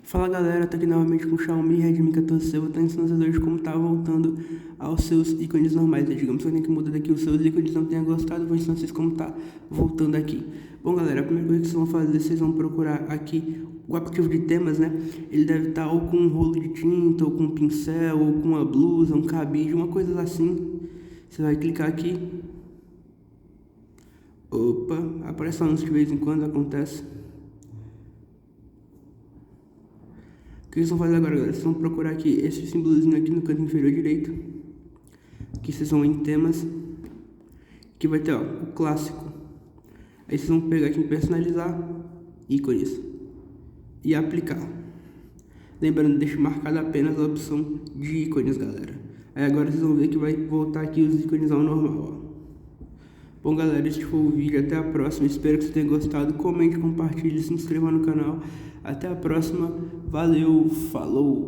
Fala galera, tô aqui novamente com o Xiaomi Redmi 14C. Vou estar ensinando vocês hoje como tá voltando aos seus ícones normais, né? Digamos que eu tenho que mudar daqui os seus ícones, não tenha gostado, vou ensinar vocês como tá voltando aqui. Bom galera, a primeira coisa que vocês vão fazer, vocês vão procurar aqui o aplicativo de temas, né? Ele deve estar ou com um rolo de tinta, ou com um pincel, ou com uma blusa, um cabide, uma coisa assim. Você vai clicar aqui. Opa, aparece anúncio de vez em quando, acontece. O que vocês vão fazer agora, galera? Vocês vão procurar aqui esse símbolozinho aqui no canto inferior direito. Aqui vocês vão em temas. Aqui vai ter, ó, o clássico. Aí vocês vão pegar aqui em personalizar, ícones. E aplicar. Lembrando, deixe marcada apenas a opção de ícones, galera. Aí agora vocês vão ver que vai voltar aqui os ícones ao normal, ó. Bom galera, este foi o vídeo, até a próxima, espero que vocês tenham gostado, comente, compartilhe, se inscreva no canal, até a próxima, valeu, falou!